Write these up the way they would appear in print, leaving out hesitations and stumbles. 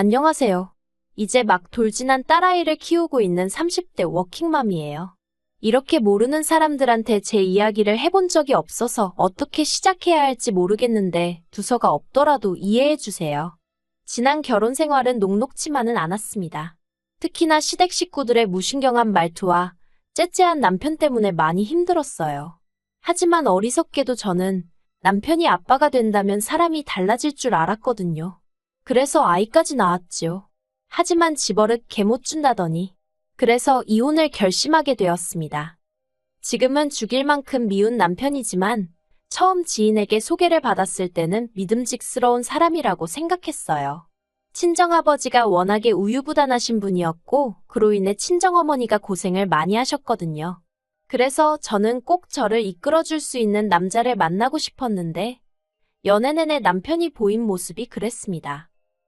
안녕하세요. 이제 막 돌진한 딸아이를 키우고 있는 30대 워킹맘이에요. 이렇게 모르는 사람들한테 제 이야기를 해본 적이 없어서 어떻게 시작해야 할지 모르겠는데 두서가 없더라도 이해해 주세요. 지난 결혼 생활은 녹록지만은 않았습니다. 특히나 시댁 식구들의 무신경한 말투와 째째한 남편 때문에 많이 힘들었어요. 하지만 어리석게도 저는 남편이 아빠가 된다면 사람이 달라질 줄 알았거든요. 그래서 아이까지 낳았지요. 하지만 집버릇 개 못 준다더니. 그래서 이혼을 결심하게 되었습니다. 지금은 죽일 만큼 미운 남편이지만 처음 지인에게 소개를 받았을 때는 믿음직스러운 사람이라고 생각했어요. 친정아버지가 워낙에 우유부단하신 분이었고 그로 인해 친정어머니가 고생을 많이 하셨거든요. 그래서 저는 꼭 저를 이끌어줄 수 있는 남자를 만나고 싶었는데 연애 내내 남편이 보인 모습이 그랬습니다.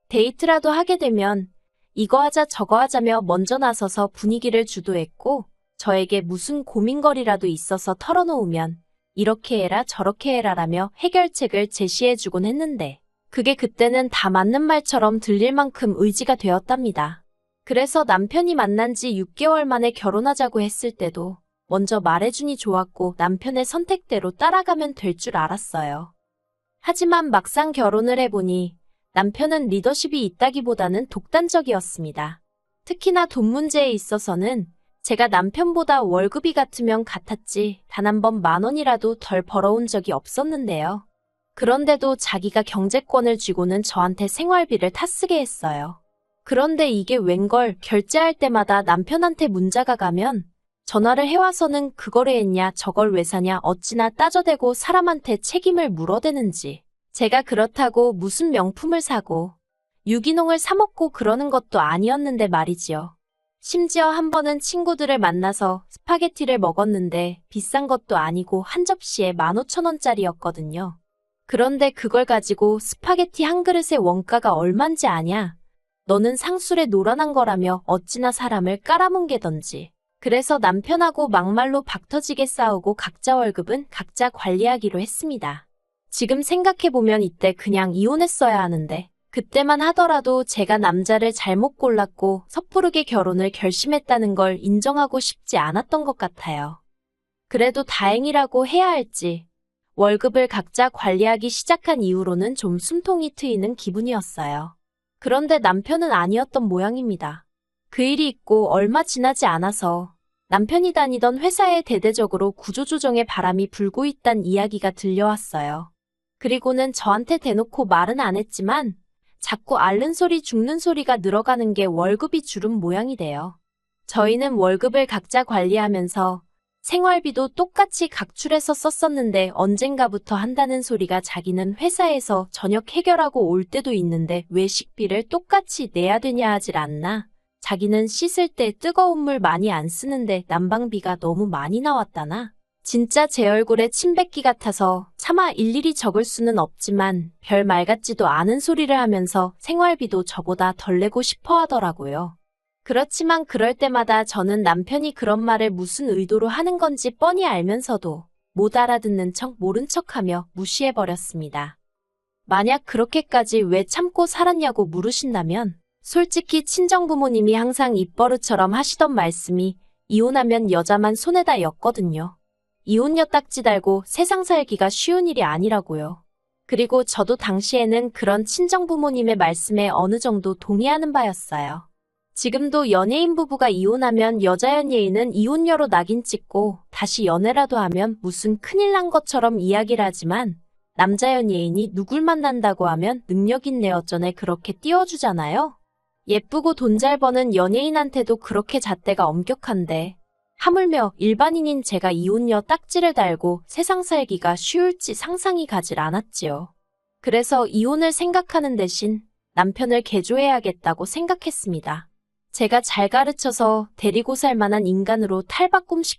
데이트라도 하게 되면 이거 하자 저거 하자며 먼저 나서서 분위기를 주도했고 저에게 무슨 고민거리라도 있어서 털어놓으면 이렇게 해라 저렇게 해라라며 해결책을 제시해주곤 했는데 그게 그때는 다 맞는 말처럼 들릴 만큼 의지가 되었답니다. 그래서 남편이 만난 지 6개월 만에 결혼하자고 했을 때도 먼저 말해주니 좋았고 남편의 선택대로 따라가면 될 줄 알았어요. 하지만 막상 결혼을 해보니 남편은 리더십이 있다기보다는 독단적이었습니다. 특히나 돈 문제에 있어서는 제가 남편보다 월급이 같으면 같았지 단 한 번 10,000원이라도 덜 벌어온 적이 없었는데요. 그런데도 자기가 경제권을 쥐고는 저한테 생활비를 타쓰게 했어요. 그런데 이게 웬걸 결제할 때마다 남편한테 문자가 가면 전화를 해와서는 그걸 왜 했냐 저걸 왜 사냐 어찌나 따져대고 사람한테 책임을 물어대는지 제가 그렇다고 무슨 명품을 사고 유기농을 사 먹고 그러는 것도 아니었는데 말이지요. 심지어 한 번은 친구들을 만나서 스파게티를 먹었는데 비싼 것도 아니고 한 접시에 15,000원짜리였거든요. 그런데 그걸 가지고 스파게티 한 그릇의 원가가 얼만지 아냐? 너는 상술에 노란한 거라며 어찌나 사람을 깔아뭉개던지. 그래서 남편하고 막말로 박터지게 싸우고 각자 월급은 각자 관리하기로 했습니다. 지금 생각해보면 이때 그냥 이혼했어야 하는데 그때만 하더라도 제가 남자를 잘못 골랐고 섣부르게 결혼을 결심했다는 걸 인정하고 싶지 않았던 것 같아요. 그래도 다행이라고 해야 할지 월급을 각자 관리하기 시작한 이후로는 좀 숨통이 트이는 기분이었어요. 그런데 남편은 아니었던 모양입니다. 그 일이 있고 얼마 지나지 않아서 남편이 다니던 회사에 대대적으로 구조조정의 바람이 불고 있단 이야기가 들려왔어요. 그리고는 저한테 대놓고 말은 안 했지만 자꾸 앓는 소리 죽는 소리가 늘어가는 게 월급이 줄은 모양이 돼요. 저희는 월급을 각자 관리하면서 생활비도 똑같이 각출해서 썼었는데 언젠가부터 한다는 소리가 자기는 회사에서 저녁 해결하고 올 때도 있는데 왜 식비를 똑같이 내야 되냐 하질 않나. 자기는 씻을 때 뜨거운 물 많이 안 쓰는데 난방비가 너무 많이 나왔다나. 진짜 제 얼굴에 침 뱉기 같아서 차마 일일이 적을 수는 없지만 별 말 같지도 않은 소리를 하면서 생활비도 저보다 덜 내고 싶어 하더라고요. 그렇지만 그럴 때마다 저는 남편이 그런 말을 무슨 의도로 하는 건지 뻔히 알면서도 못 알아듣는 척 모른 척하며 무시해버렸습니다. 만약 그렇게까지 왜 참고 살았냐고 물으신다면 솔직히 친정부모님이 항상 입버릇처럼 하시던 말씀이 이혼하면 여자만 손해다 였거든요. 이혼녀 딱지 달고 세상 살기가 쉬운 일이 아니라고요. 그리고 저도 당시에는 그런 친정부모님의 말씀에 어느 정도 동의하는 바였어요. 지금도 연예인 부부가 이혼하면 여자 연예인은 이혼녀로 낙인 찍고 다시 연애라도 하면 무슨 큰일 난 것처럼 이야기를 하지만 남자 연예인이 누굴 만난다고 하면 능력 있네 어쩌네 그렇게 띄워주잖아요. 예쁘고 돈 잘 버는 연예인한테도 그렇게 잣대가 엄격한데 하물며 일반인인 제가 이혼녀 딱지를 달고 세상 살기가 쉬울지 상상이 가질 않았지요. 그래서 이혼을 생각하는 대신 남편을 개조해야겠다고 생각했습니다. 제가 잘 가르쳐서 데리고 살 만한 인간으로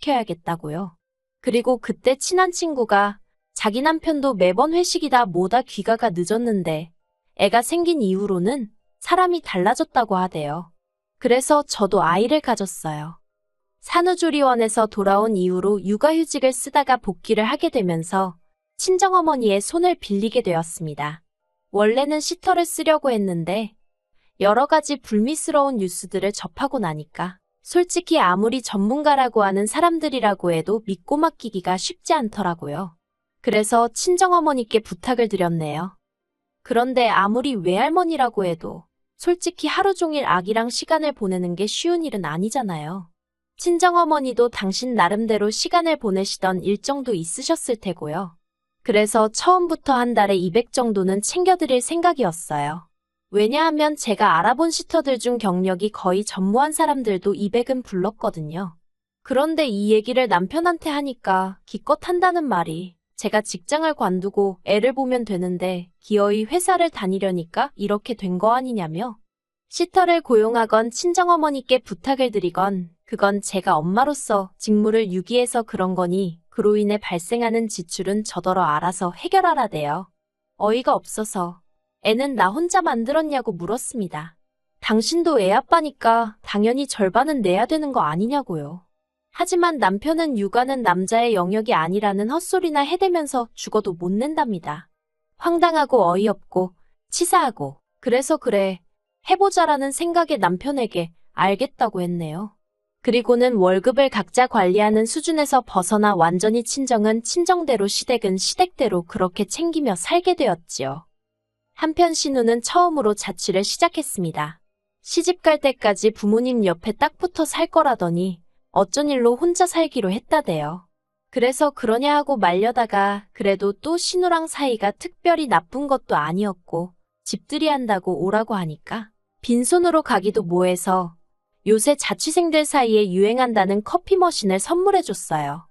탈바꿈시켜야겠다고요. 그리고 그때 친한 친구가 자기 남편도 매번 회식이다 뭐다 귀가가 늦었는데 애가 생긴 이후로는 사람이 달라졌다고 하대요. 그래서 저도 아이를 가졌어요. 산후조리원에서 돌아온 이후로 육아휴직을 쓰다가 복귀를 하게 되면서 친정어머니의 손을 빌리게 되었습니다. 원래는 시터를 쓰려고 했는데 여러 가지 불미스러운 뉴스들을 접하고 나니까 솔직히 아무리 전문가라고 하는 사람들이라고 해도 믿고 맡기기가 쉽지 않더라고요. 그래서 친정어머니께 부탁을 드렸네요. 그런데 아무리 외할머니라고 해도 솔직히 하루 종일 아기랑 시간을 보내는 게 쉬운 일은 아니잖아요. 친정어머니도 당신 나름대로 시간을 보내시던 일정도 있으셨을 테고요. 그래서 처음부터 한 달에 200 정도는 챙겨드릴 생각이었어요. 왜냐하면 제가 알아본 시터들 중 경력이 거의 전무한 사람들도 200은 불렀거든요. 그런데 이 얘기를 남편한테 하니까 기껏 한다는 말이 제가 직장을 관두고 애를 보면 되는데 기어이 회사를 다니려니까 이렇게 된 거 아니냐며 시터를 고용하건 친정어머니께 부탁을 드리건 그건 제가 엄마로서 직무를 유기해서 그런 거니 그로 인해 발생하는 지출은 저더러 알아서 해결하라대요. 어이가 없어서 애는 나 혼자 만들었냐고 물었습니다. 당신도 애 아빠니까 당연히 절반은 내야 되는 거 아니냐고요. 하지만 남편은 육아는 남자의 영역이 아니라는 헛소리나 해대면서 죽어도 못 낸답니다. 황당하고 어이없고 치사하고 그래서 그래 해보자라는 생각에 남편에게 알겠다고 했네요. 그리고는 월급을 각자 관리하는 수준에서 벗어나 완전히 친정은 친정대로 시댁은 시댁대로 그렇게 챙기며 살게 되었지요. 한편 신우는 처음으로 자취를 시작했습니다. 시집갈 때까지 부모님 옆에 딱 붙어 살 거라더니 어쩐 일로 혼자 살기로 했다대요. 그래서 그러냐 하고 말려다가 그래도 또 신우랑 사이가 특별히 나쁜 것도 아니었고 집들이 한다고 오라고 하니까 빈손으로 가기도 뭐해서 요새 자취생들 사이에 유행한다는 커피 머신을 선물해줬어요.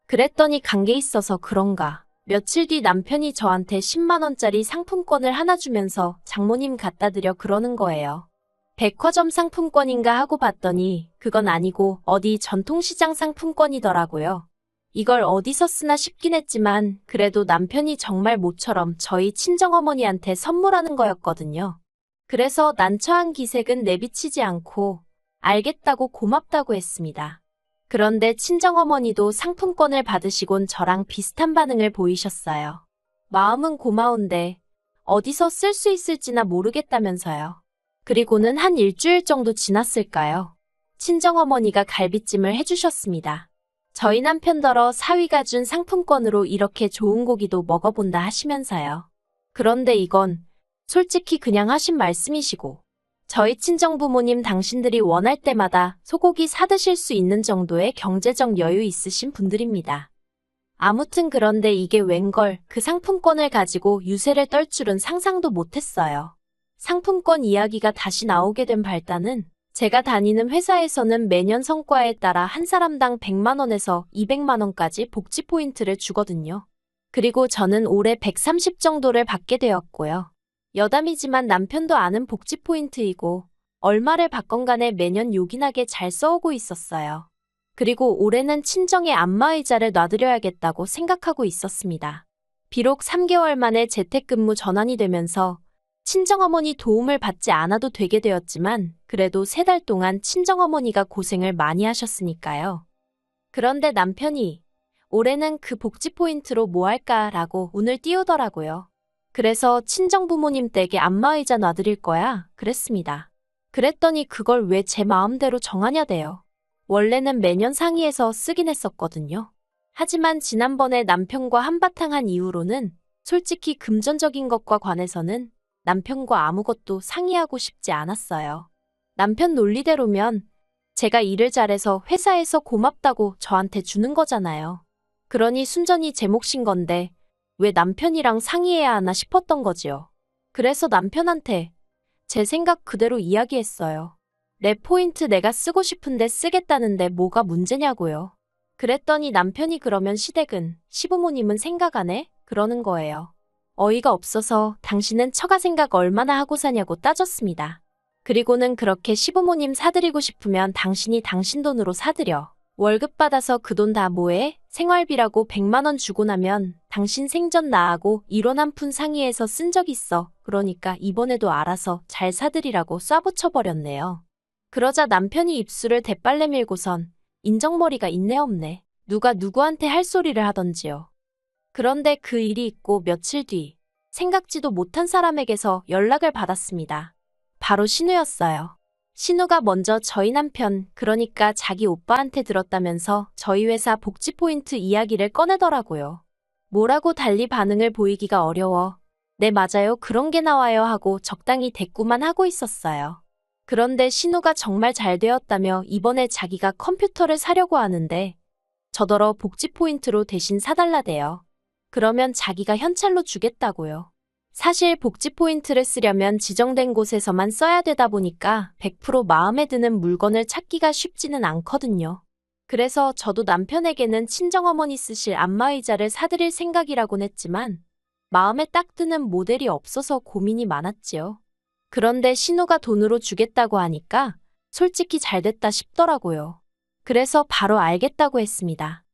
그랬더니 관계 있어서 그런가 며칠 뒤 남편이 저한테 10만 원짜리 상품권을 하나 주면서 장모님 갖다 드려 그러는 거예요. 백화점 상품권인가 하고 봤더니 그건 아니고 어디 전통시장 상품권이더라고요. 이걸 어디서 쓰나 싶긴 했지만 그래도 남편이 정말 모처럼 저희 친정어머니한테 선물하는 거였거든요. 그래서 난처한 기색은 내비치지 않고 알겠다고 고맙다고 했습니다. 그런데 친정어머니도 상품권을 받으시곤 저랑 비슷한 반응을 보이셨어요. 마음은 고마운데 어디서 쓸 수 있을지나 모르겠다면서요. 그리고는 한 일주일 정도 지났을까요? 친정어머니가 갈비찜을 해주셨습니다. 저희 남편더러 사위가 준 상품권으로 이렇게 좋은 고기도 먹어본다 하시면서요. 그런데 이건 솔직히 그냥 하신 말씀이시고 저희 친정부모님 당신들이 원할 때마다 소고기 사드실 수 있는 정도의 경제적 여유 있으신 분들입니다. 아무튼 그런데 이게 웬걸 그 상품권을 가지고 유세를 떨 줄은 상상도 못했어요. 상품권 이야기가 다시 나오게 된 발단은 제가 다니는 회사에서는 매년 성과에 따라 한 사람당 100만 원에서 200만 원까지 복지 포인트를 주거든요. 그리고 저는 올해 130 정도를 받게 되었고요. 여담이지만 남편도 아는 복지 포인트이고 얼마를 받건 간에 매년 요긴하게 잘 써오고 있었어요. 그리고 올해는 친정에 안마의자를 놔드려야겠다고 생각하고 있었습니다. 비록 3개월 만에 재택근무 전환이 되면서 친정어머니 도움을 받지 않아도 되게 되었지만 그래도 3달 동안 친정어머니가 고생을 많이 하셨으니까요. 그런데 남편이 올해는 그 복지 포인트로 뭐 할까라고 운을 띄우더라고요. 그래서 친정부모님 댁에 안마의자 놔드릴 거야 그랬습니다. 그랬더니 그걸 왜 제 마음대로 정하냐대요. 원래는 매년 상의해서 쓰긴 했었거든요. 하지만 지난번에 남편과 한바탕 한 이후로는 솔직히 금전적인 것과 관해서는 남편과 아무것도 상의하고 싶지 않았어요. 남편 논리대로면 제가 일을 잘해서 회사에서 고맙다고 저한테 주는 거잖아요. 그러니 순전히 제 몫인 건데 왜 남편이랑 상의해야 하나 싶었던 거지요. 그래서 남편한테 제 생각 그대로 이야기했어요. 내 포인트 내가 쓰고 싶은데 쓰겠다는데 뭐가 문제냐고요. 그랬더니 남편이 그러면 시댁은 시부모님은 생각 안 해? 그러는 거예요. 어이가 없어서 당신은 처가 생각 얼마나 하고 사냐고 따졌습니다. 그리고는 그렇게 시부모님 사드리고 싶으면 당신이 당신 돈으로 사드려. 월급 받아서 그 돈 다 뭐해? 생활비라고 100만 원 주고 나면 당신 생전 나하고 1원 한 푼 상의해서 쓴 적 있어. 그러니까 이번에도 알아서 잘 사드리라고 쏴붙여버렸네요. 그러자 남편이 입술을 대빨래 밀고선 인정머리가 있네 없네. 누가 누구한테 할 소리를 하던지요. 그런데 그 일이 있고 며칠 뒤 생각지도 못한 사람에게서 연락을 받았습니다. 바로 신우였어요. 신우가 먼저 저희 남편, 그러니까 자기 오빠한테 들었다면서 저희 회사 복지 포인트 이야기를 꺼내더라고요. 뭐라고 달리 반응을 보이기가 어려워. 네, 맞아요. 그런 게 나와요 하고 적당히 대꾸만 하고 있었어요. 그런데 신우가 정말 잘 되었다며 이번에 자기가 컴퓨터를 사려고 하는데 저더러 복지 포인트로 대신 사달라대요. 그러면 자기가 현찰로 주겠다고요. 사실 복지 포인트를 쓰려면 지정된 곳에서만 써야 되다 보니까 100% 마음에 드는 물건을 찾기가 쉽지는 않거든요. 그래서 저도 남편에게는 친정어머니 쓰실 안마의자를 사드릴 생각이라곤 했지만 마음에 딱 드는 모델이 없어서 고민이 많았지요. 그런데 신우가 돈으로 주겠다고 하니까 솔직히 잘 됐다 싶더라고요. 그래서 바로 알겠다고 했습니다.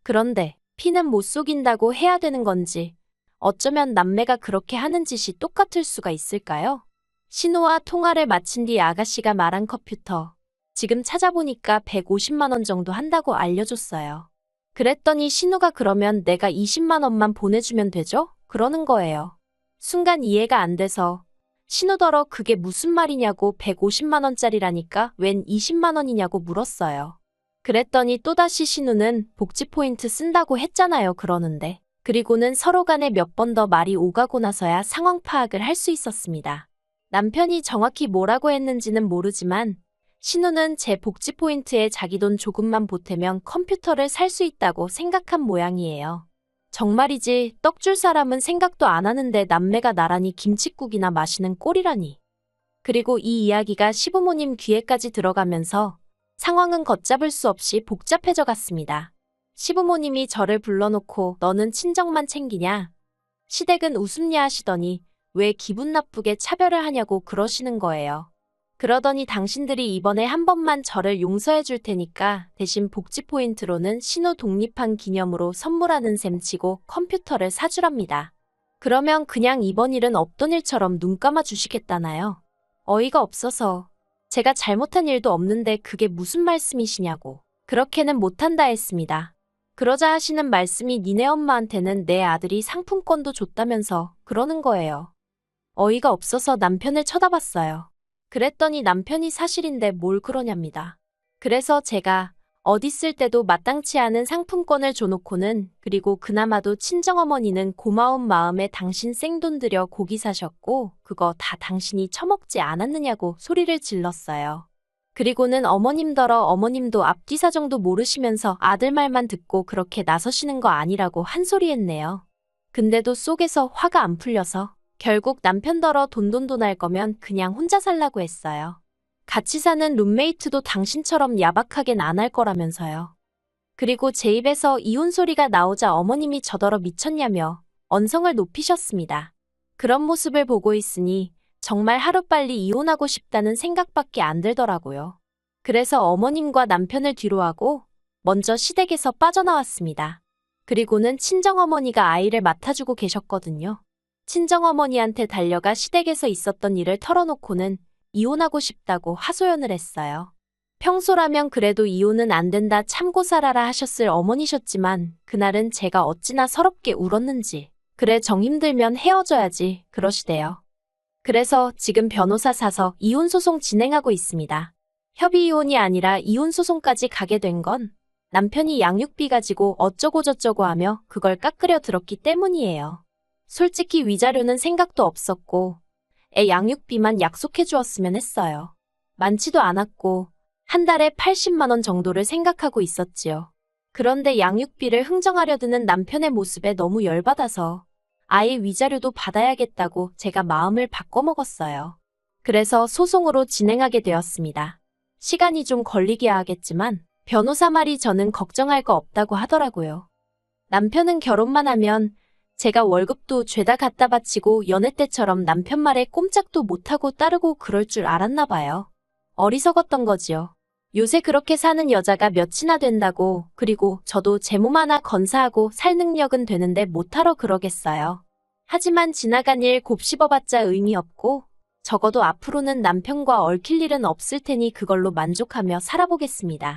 그런데 피는 못 속인다고 해야 되는 건지 어쩌면 남매가 그렇게 하는 짓이 똑같을 수가 있을까요? 신우와 통화를 마친 뒤 아가씨가 말한 컴퓨터. 지금 찾아보니까 150만 원 정도 한다고 알려줬어요. 그랬더니 신우가 그러면 내가 20만 원만 보내주면 되죠? 그러는 거예요. 순간 이해가 안 돼서 신우더러 그게 무슨 말이냐고 150만 원짜리라니까 웬 20만 원이냐고 물었어요. 그랬더니 또다시 신우는 복지 포인트 쓴다고 했잖아요 그러는데. 그리고는 서로 간에 몇 번 더 말이 오가고 나서야 상황 파악을 할 수 있었습니다. 남편이 정확히 뭐라고 했는지는 모르지만 신우는 제 복지 포인트에 자기 돈 조금만 보태면 컴퓨터를 살 수 있다고 생각한 모양이에요. 정말이지 떡 줄 사람은 생각도 안 하는데 남매가 나란히 김칫국이나 마시는 꼴이라니. 그리고 이 이야기가 시부모님 귀에까지 들어가면서 상황은 걷잡을 수 없이 복잡해져 갔습니다. 시부모님이 저를 불러놓고 너는 친정만 챙기냐? 시댁은 웃음냐 하시더니 왜 기분 나쁘게 차별을 하냐고 그러시는 거예요. 그러더니 당신들이 이번에 한 번만 저를 용서해 줄 테니까 대신 복지 포인트로는 신우 독립한 기념으로 선물하는 셈 치고 컴퓨터를 사주랍니다. 그러면 그냥 이번 일은 없던 일처럼 눈 감아 주시겠다나요? 어이가 없어서 제가 잘못한 일도 없는데 그게 무슨 말씀이시냐고. 그렇게는 못한다 했습니다. 그러자 하시는 말씀이 니네 엄마한테는 내 아들이 상품권도 줬다면서 그러는 거예요. 어이가 없어서 남편을 쳐다봤어요. 그랬더니 남편이 사실인데 뭘 그러냐입니다. 그래서 제가 어디 쓸 때도 마땅치 않은 상품권을 줘놓고는 그리고 그나마도 친정어머니는 고마운 마음에 당신 생돈 들여 고기 사셨고 그거 다 당신이 처먹지 않았느냐고 소리를 질렀어요. 그리고는 어머님더러 어머님도 앞뒤 사정도 모르시면서 아들 말만 듣고 그렇게 나서시는 거 아니라고 한 소리 했네요. 근데도 속에서 화가 안 풀려서 결국 남편더러 돈할 거면 그냥 혼자 살라고 했어요. 같이 사는 룸메이트도 당신처럼 야박하겐 안 할 거라면서요. 그리고 제 입에서 이혼 소리가 나오자 어머님이 저더러 미쳤냐며 언성을 높이셨습니다. 그런 모습을 보고 있으니 정말 하루빨리 이혼하고 싶다는 생각밖에 안 들더라고요. 그래서 어머님과 남편을 뒤로하고 먼저 시댁에서 빠져나왔습니다. 그리고는 친정어머니가 아이를 맡아주고 계셨거든요. 친정어머니한테 달려가 시댁에서 있었던 일을 털어놓고는 이혼하고 싶다고 하소연을 했어요. 평소라면 그래도 이혼은 안 된다 참고 살아라 하셨을 어머니셨지만 그날은 제가 어찌나 서럽게 울었는지 그래 정 힘들면 헤어져야지 그러시대요. 그래서 지금 변호사 사서 이혼 소송 진행하고 있습니다. 협의 이혼이 아니라 이혼 소송까지 가게 된 건 남편이 양육비 가지고 어쩌고저쩌고 하며 그걸 깎으려 들었기 때문이에요. 솔직히 위자료는 생각도 없었고 애 양육비만 약속해 주었으면 했어요. 많지도 않았고 한 달에 80만 원 정도를 생각하고 있었지요. 그런데 양육비를 흥정하려 드는 남편의 모습에 너무 열받아서 아이 위자료도 받아야겠다고 제가 마음을 바꿔먹었어요. 그래서 소송으로 진행하게 되었습니다. 시간이 좀 걸리기야 하겠지만 변호사 말이 저는 걱정할 거 없다고 하더라고요. 남편은 결혼만 하면 제가 월급도 죄다 갖다 바치고 연애 때처럼 남편 말에 꼼짝도 못하고 따르고 그럴 줄 알았나 봐요. 어리석었던 거지요. 요새 그렇게 사는 여자가 몇이나 된다고 그리고 저도 제 몸 하나 건사하고 살 능력은 되는데 못하러 그러겠어요. 하지만 지나간 일 곱씹어봤자 의미 없고 적어도 앞으로는 남편과 얽힐 일은 없을 테니 그걸로 만족하며 살아보겠습니다.